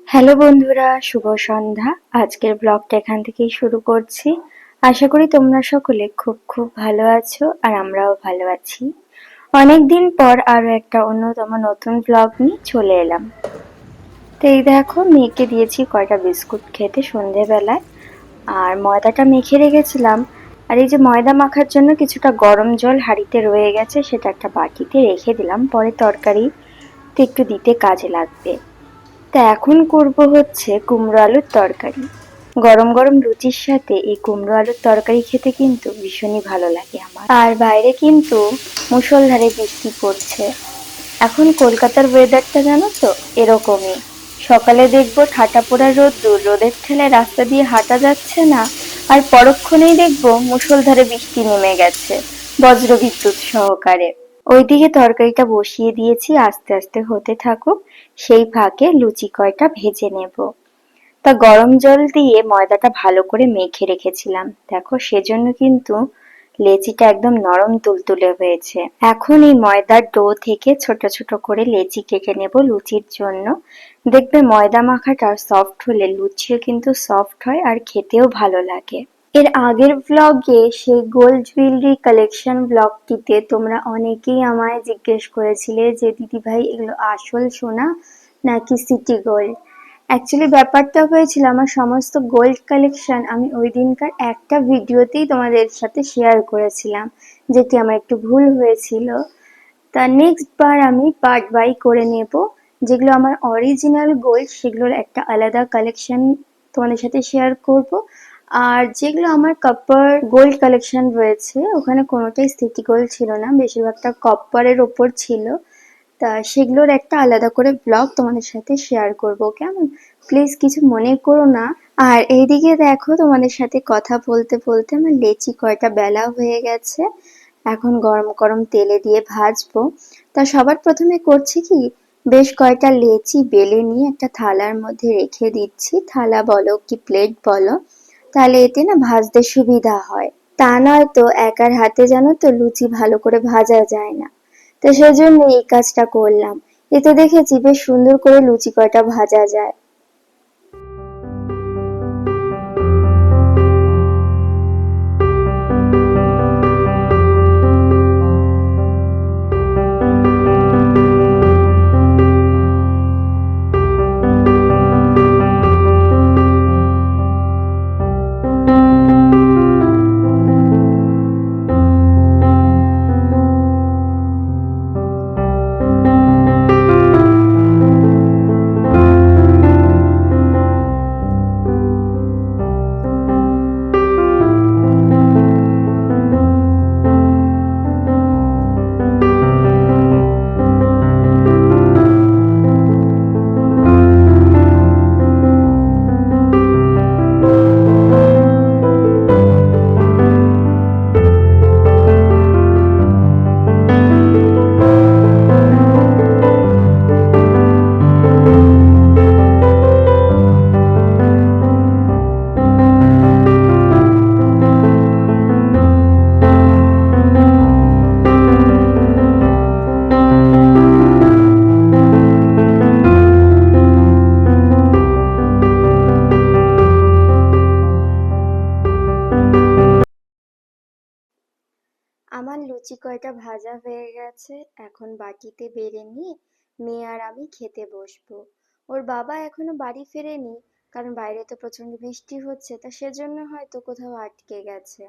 Hello বন্ধুরা, শুভ সন্ধ্যা। আজকের ব্লগটা এখান থেকেই শুরু করছি। আশা করি তোমরা সকলে খুব খুব ভালো আছো আর আমরাও ভালো আছি। অনেকদিন পর আরো একটা অন্যতম নতুন ব্লগ নিয়ে চলে এলাম। তো এই দেখো, মেয়েকে দিয়েছি কয়টা বিস্কুট খেতে সন্ধেবেলায়, আর ময়দাটা মেখে রেখেছিলাম। আর এই যে ময়দা মাখার জন্য কিছুটা গরম জল হাঁড়িতে রয়ে গেছে, সেটা একটা বাটিতে রেখে দিলাম, পরে তরকারিতে একটু দিতে কাজে লাগবে। তা এখন করব হচ্ছে কুমড়ো আলুর তরকারি। গরম গরম লুচির সাথে এই কুমড়ো আলুর তরকারি খেতে কিন্তু ভীষণই ভালো লাগে আমার। আর বাইরে কিন্তু মুষলধারে বৃষ্টি পড়ছে। এখন কলকাতার ওয়েদারটা জানো তো এরকমই। সকালে দেখবো ঠাটা পোড়া রোদ্দুর, রোদের ঠেলায় রাস্তা দিয়ে হাঁটা যাচ্ছে না, আর পরক্ষণেই দেখবো মুষলধারে বৃষ্টি নেমে গেছে, বজ্র বিদ্যুৎ সহকারে। ওইদিকে তরকারিটা বসিয়ে দিয়েছি, আস্তে আস্তে হতে থাকুক, সেই ফাঁকে লুচি কয়টা ভেজে নেব। তা গরম জল দিয়ে ময়দাটা ভালো করে মেখে রেখেছিলাম, দেখো সেজন্য কিন্তু লেচিটা একদম নরম তুলতুলে হয়েছে। এখন এই ময়দার ডো থেকে ছোট ছোট করে লেচি কেটে নেব লুচির জন্য। দেখবে ময়দা মাখাটা সফট হলে লুচিও কিন্তু সফট হয় আর খেতেও ভালো লাগে। এর আগের ব্লগে সেই গোল্ড জুয়েলারি কালেকশন ব্লগটিতে তোমরা অনেকেই আমায় জিজ্ঞেস করেছিলে যে দিদি ভাই এগুলো আসল সোনা নাকি সিটি গোল্ড। অ্যাকচুয়ালি ব্যাপারটা হয়েছিল, আমার সমস্ত গোল্ড কালেকশন আমি ওই দিনকার একটা ভিডিওতেই তোমাদের সাথে শেয়ার করেছিলাম, যেটি আমার একটু ভুল হয়েছিল। তা নেক্সট বার আমি পার্ট বাই করে নেব। যেগুলো আমার অরিজিনাল গোল্ড সেগুলোর একটা আলাদা কালেকশন তোমাদের সাথে শেয়ার করব। আর যেগুলো আমার কপার গোল্ড কালেকশন রয়েছে ওখানে কোনোটাই সিটি গোল্ড ছিল না, বেশিরভাগটা কপারের ওপর ছিল। তা সেগুলোর একটা আলাদা করে ব্লগ তোমাদের সাথে শেয়ার করব, কেমন? প্লিজ কিছু মনে করো না। আর এইদিকে দেখো, তোমাদের সাথে কথা বলতে বলতে আমার লেচি কয়টা বেলা হয়ে গেছে। এখন গরম গরম তেলে দিয়ে ভাজবো। তা সবার প্রথমে করছি কি, বেশ কয়টা লেচি বেলে নিয়ে একটা থালার মধ্যে রেখে দিচ্ছি। থালা বলো কি প্লেট বলো, তাহলে এতে না ভাজতে সুবিধা হয়। তা নয় তো একার হাতে জানো তো লুচি ভালো করে ভাজা যায় না। তো সেজন্য এই কাজটা করলাম। এতে দেখেছি বেশ সুন্দর করে লুচি কয়টা ভাজা যায়। আমার লুচি কয়টা ভাজা হয়ে গেছে, এখন বাটিতে বেড়ে নিয়ে মেয়ে আর আমি খেতে বসবো। ওর বাবা এখনো বাড়ি ফেরেনি, কারণ বাইরে তো প্রচন্ড বৃষ্টি হচ্ছে, তা সেজন্য হয়তো কোথাও আটকে গেছে।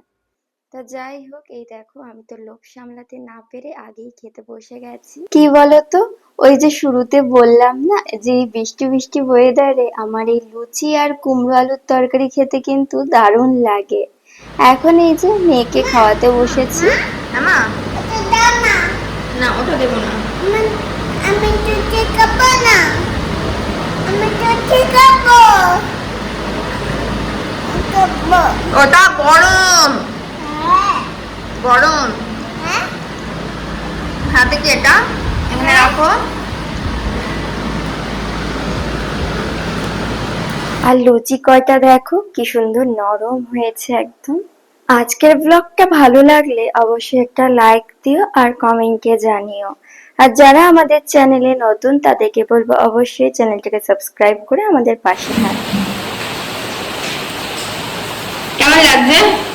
তা যাই হোক, এই দেখো আমি তো লোভ সামলাতে না পেরে আগেই খেতে বসে গেছি। কি বলতো, ওই যে শুরুতে বললাম না যে এই বৃষ্টি বৃষ্টি ওয়েদারে আমার এই লুচি আর কুমড়ো আলুর তরকারি খেতে কিন্তু দারুণ লাগে। এখন এই যে মেয়েকে খাওয়াতে বসেছি। আমা না ওটা দেবো না, আমি তো খাবো না, আমি তো খাবো খাবো। ওটা গরম গরম। হাতে কি এটা এখানে রাখো। আর লুচি কয়টা দেখো কি সুন্দর নরম হয়েছে একদম। আজকের ব্লগটা ভালো লাগলে অবশ্যই একটা লাইক দিও আর কমেন্টে জানিও। আর যারা আমাদের চ্যানেলে নতুন তাদেরকে বলবো অবশ্যই চ্যানেলটাকে সাবস্ক্রাইব করে আমাদের পাশে থাকো। কেমন লাগছে?